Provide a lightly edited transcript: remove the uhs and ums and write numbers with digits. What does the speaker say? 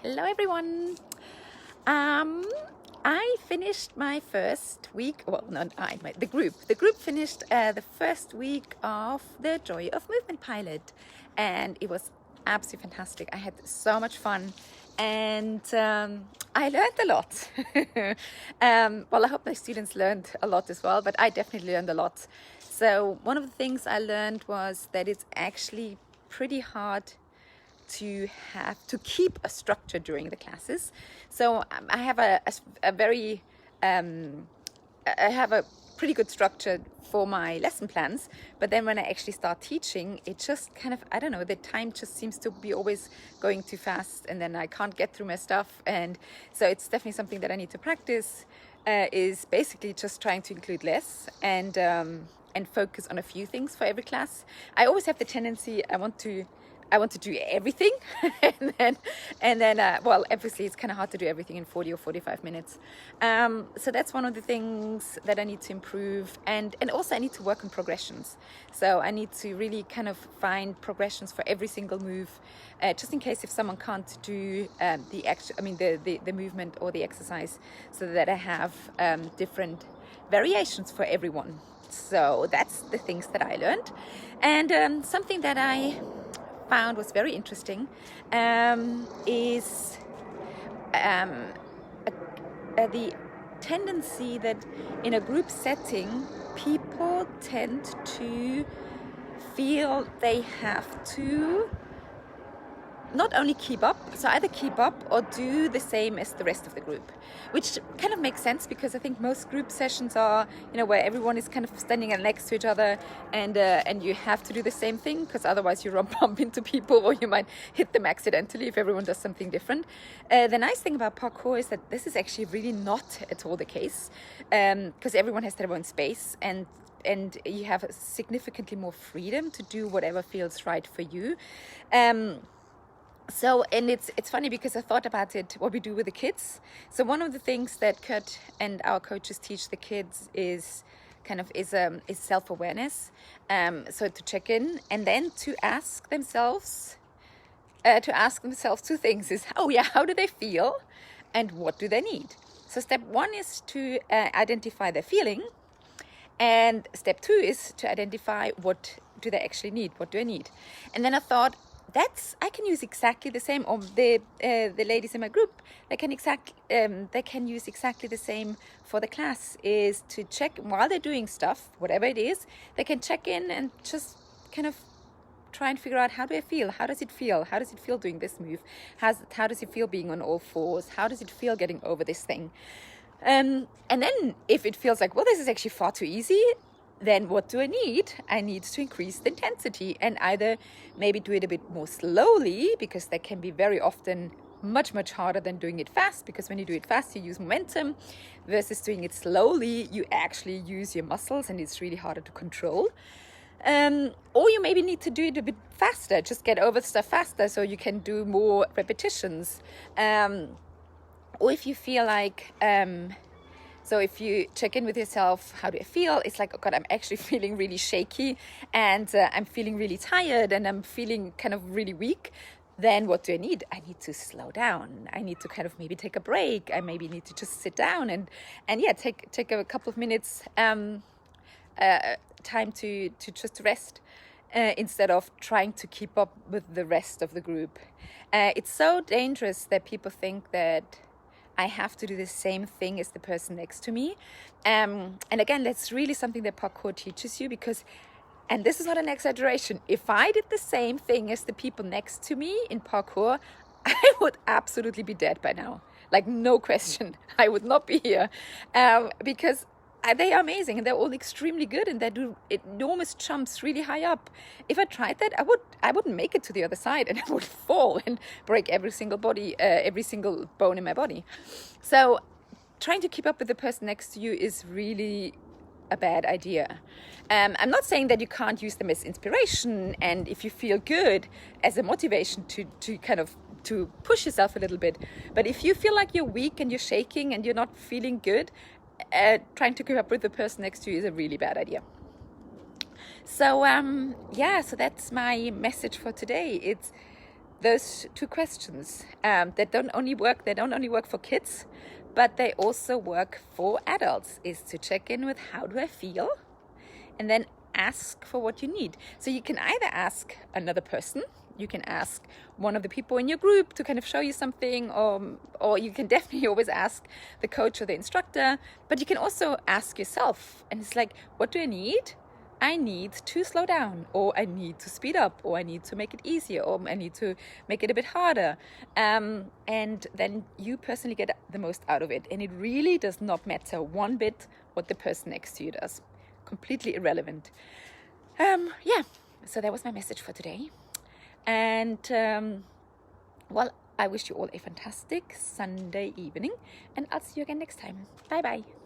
Hello everyone. I finished my first week, well not I, the group finished the first week of the Joy of Movement pilot, and it was absolutely fantastic. I had so much fun, and I learned a lot. Well, I hope my students learned a lot as well, but I definitely learned a lot. So one of the things I learned was that it's actually pretty hard to keep a structure during the classes. So I have a very I have a pretty good structure for my lesson plans, but then when I actually start teaching, it just kind of, I don't know, the time just seems to be always going too fast, and then I can't get through my stuff. And so it's definitely something that I need to practice, is basically just trying to include less and focus on a few things for every class. I always have the tendency, I want to do everything and then well, obviously it's kind of hard to do everything in 40 or 45 minutes. So that's one of the things that I need to improve, and also I need to work on progressions. So I need to really kind of find progressions for every single move, just in case if someone can't do the movement or the exercise, so that I have different variations for everyone. So that's the things that I learned. And something that I found was very interesting is the tendency that in a group setting, people tend to feel they have to not only keep up, so either keep up or do the same as the rest of the group, which kind of makes sense, because I think most group sessions are, where everyone is kind of standing next to each other, and you have to do the same thing, because otherwise you bump into people, or you might hit them accidentally if everyone does something different. The nice thing about parkour is that this is actually really not at all the case, because everyone has their own space, and you have significantly more freedom to do whatever feels right for you. So, and it's funny, because I thought about it, what we do with the kids. So one of the things that Kurt and our coaches teach the kids is self-awareness. So to check in, and then to ask themselves two things: is how do they feel, and what do they need? So step one is to identify their feeling, and step two is to identify what do they actually need. What do I need? And then I thought, I can use exactly the same, or the ladies in my group, they can use exactly the same for the class, is to check while they're doing stuff, whatever it is, they can check in and just kind of try and figure out, how do I feel? How does it feel? How does it feel doing this move? How does it feel being on all fours? How does it feel getting over this thing? And then if it feels like, well, this is actually far too easy, then what do I need? I need to increase the intensity, and either maybe do it a bit more slowly, because that can be very often much harder than doing it fast, because when you do it fast, you use momentum, versus doing it slowly, you actually use your muscles, and it's really harder to control. Or you maybe need to do it a bit faster, just get over stuff faster, so you can do more repetitions. Or if you feel like, so if you check in with yourself, how do I feel? It's like, oh God, I'm actually feeling really shaky, and I'm feeling really tired, and I'm feeling kind of really weak. Then what do I need? I need to slow down. I need to kind of maybe take a break. I maybe need to just sit down and take a couple of minutes time to just rest, instead of trying to keep up with the rest of the group. It's so dangerous that people think that I have to do the same thing as the person next to me. And again, that's really something that parkour teaches you, because, and this is not an exaggeration, if I did the same thing as the people next to me in parkour, I would absolutely be dead by now. Like, no question, I would not be here, because they are amazing, and they're all extremely good, and they do enormous jumps really high up. If I tried that, I wouldn't make it to the other side, and I would fall and break every single bone in my body. So trying to keep up with the person next to you is really a bad idea. I'm not saying that you can't use them as inspiration, and if you feel good, as a motivation to kind of to push yourself a little bit. But if you feel like you're weak and you're shaking and you're not feeling good, trying to keep up with the person next to you is a really bad idea. So so that's my message for today. It's those two questions that don't only work for kids, but they also work for adults, is to check in with how do I feel, and then ask for what you need. So you can either ask another person, you can ask one of the people in your group to kind of show you something, or you can definitely always ask the coach or the instructor, but you can also ask yourself. And it's like, what do I need? I need to slow down, or I need to speed up, or I need to make it easier, or I need to make it a bit harder. And then you personally get the most out of it. And it really does not matter one bit what the person next to you does. Completely irrelevant. Yeah, so that was my message for today. And well, I wish you all a fantastic Sunday evening, and I'll see you again next time. Bye bye.